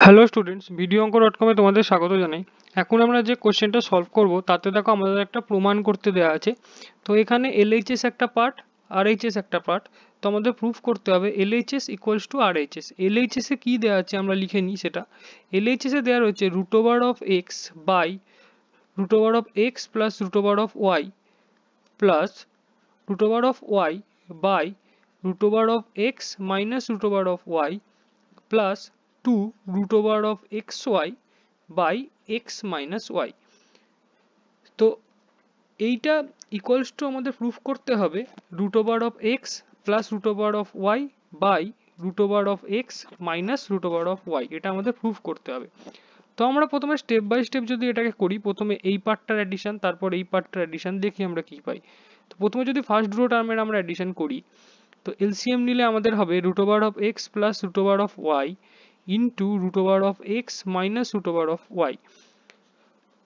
Hello students, video অঙ্ক dot কমে তোমাদের স্বাগত জানাই। এখন আমরা যে কোশ্চেনটা সলভ করব তাতে দেখো আমাদের একটা প্রমাণ করতে দেওয়া আছে। তো এখানে এলএইচএস একটা পার্ট, আরএইচএস একটা পার্ট। তো আমাদের প্রুফ করতে হবে LHS equals to RHS. LHS এ কি দেওয়া আছে আমরা লিখে নিই সেটা। এলএইচএস এ দেওয়া রয়েছে root over of X by root over of X plus root over of Y plus root over of y by root over of x minus root over of y plus 2 root over of xy by x minus y। তো এইটা equals to আমাদের proof করতে হবে root over of x plus root over of y by root over of x minus root over of y। এটা আমাদের proof করতে হবে। তো আমরা প্রথমে স্টেপ বাই স্টেপ যদি এটাকে করি, প্রথমে এই পার্টটার অ্যাডিশন, তারপর এই পার্টটার অ্যাডিশন, দেখি আমরা কি পাই। তো প্রথমে যদি ফার্স্ট রো টার্মের আমরা অ্যাডিশন করি, তো এলসিএম নিলে আমাদের হবে root over of X plus root over of Y into root over of X minus root over of Y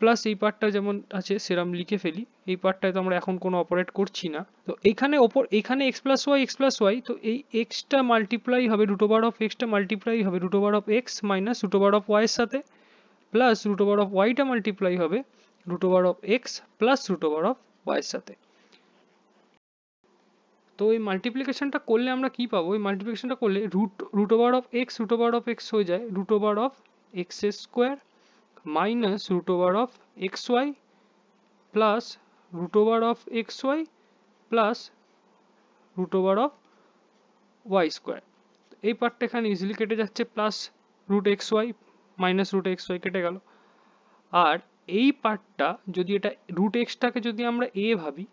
plus এই পার্টটা যেমন আছে সেরকম লিখে ফেলি। এই পার্টটায় তো আমরা এখন কোনো অপারেট করছি না। তো এখানে এক্স প্লাস ওয়াই, তো এই এক্সটা মাল্টিপ্লাই হবে রুট ওভার অফ এক্সটা মাল্টিপ্লাই হবে root over of X minus root over of Y এর সাথে, প্লাস রুট ওভার অফ ওয়াইটা মাল্টিপ্লাই হবে root over of X plus root over of Y এর সাথে। তো এই মাল্টিপ্লিকেশনটা করলে আমরা কি পাবো? এই মাল্টিপ্লিকেশনটা করলে রুট ওভার অফ এক্স হয়ে যায় root over of X square minus root over of X Y plus root over of X Y plus root over of Y square. এই পার্টটা এখানে ইজিলি কেটে যাচ্ছে, plus root X Y minus root X Y কেটে গেল। আর এই পার্টটা যদি এটা রুট এক্সটাকে যদি আমরা এ ভাবি,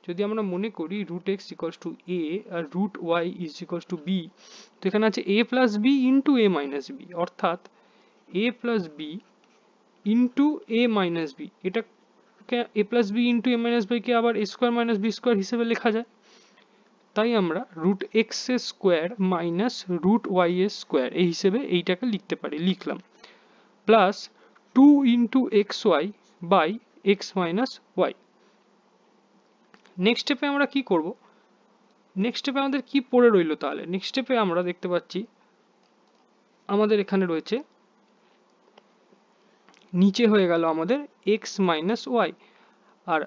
যদি আমরা মনে করি root X equals to A আর root Y is equals to B, তো এখানে আছে A plus B into A minus B, অর্থাৎ A plus B into A minus B. এটাকে A plus B into A minus বিকে আবার A square minus B square হিসেবে লেখা যায়। তাই আমরা root X square minus root Y এর স্কোয়ার এই হিসেবে এইটাকে লিখতে পারি, লিখলাম। Plus 2 into x Y by X minus Y. Next স্টেপে আমরা কি করব? নেক্সট স্টেপে আমাদের কি পড়ে রইল তাহলে? নেক্সট স্টেপে আমরা দেখতে পাচ্ছি আমাদের এখানে রয়েছে, নিচে হয়ে গেল আমাদের এক্স মাইনাস ওয়াই, আর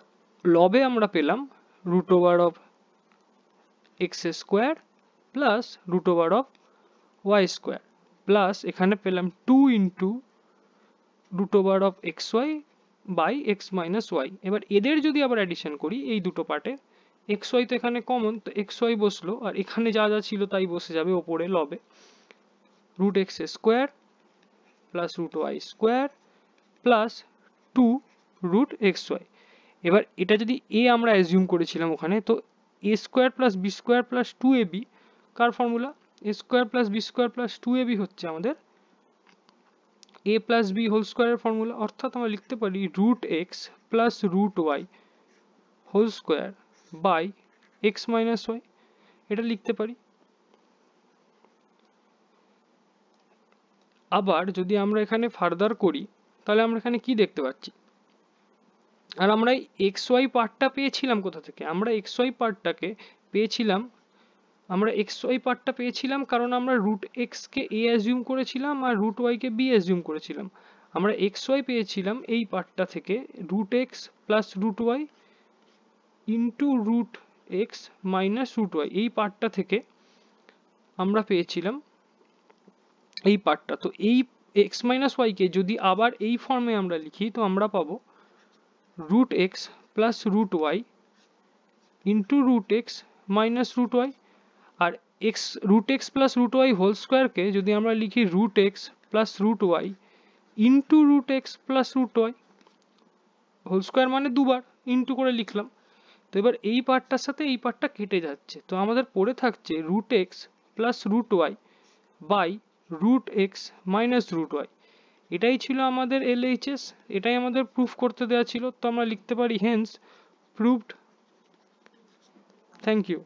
লবে আমরা পেলাম root over of X square plus root over of Y square plus এখানে পেলাম 2 into root over of X Y by X minus Y. এবার এদের যদি আবার অ্যাডিশন করি এই দুটো পার্টে, এক্স ওয়াই তো এখানে কমন, তো এক্স ওয়াই বসলো, আর এখানে যা যা ছিল তাই বসে যাবে ওপরে লবে। Root X square plus root Y square plus 2 root X Y. এবার এটা যদি এ আমরা অ্যাজিউম করেছিলাম ওখানে, তো A square plus B square plus 2ab কার formula? A square plus B square plus 2ab হচ্ছে আমাদের এ প্লাস বি হোল স্কোয়ারের ফর্মুলা। অর্থাৎ আমরা লিখতে পারি root X plus root Y whole square by X minus Y, এটা লিখতে পারি। আবার যদি আমরা এখানে ফার্দার করি তাহলে আমরা এখানে কি দেখতে পাচ্ছি? আর আমরা এক্স ওয়াই পার্টটা পেয়েছিলাম কোথা থেকে? আমরা এক্স ওয়াই পার্টটাকে পেয়েছিলাম, কারণ আমরা রুট এক্স কে এ অ্যাজিউম করেছিলাম আর রুট ওয়াই কে বি অ্যাজিউম করেছিলাম। আমরা এক্স ওয়াই পেয়েছিলাম এই পার্টটা থেকে root X plus root Y into root X minus root Y, এই পার্টটা থেকে আমরা পেয়েছিলাম এই পার্টটা। তো এই এক্স মাইনাস ওয়াইকে যদি আবার এই ফর্মে আমরা লিখি তো আমরা পাবো root X plus root Y into root X minus root Y. আর root X plus root Y whole স্কোয়ারকে যদি আমরা লিখি root X plus root Y into root X plus root Y whole square, মানে দুবার ইন্টু করে লিখলাম। তো এবার এই পার্টটার সাথে এই পার্টটা কেটে যাচ্ছে, তো আমাদের পড়ে থাকছে root X plus root Y by root X minus root Y. এটাই ছিল আমাদের এলএইচএস, এটাই আমাদের প্রুফ করতে দেওয়া ছিল। তো আমরা লিখতে পারি হেন্স প্রুভড। Thank you.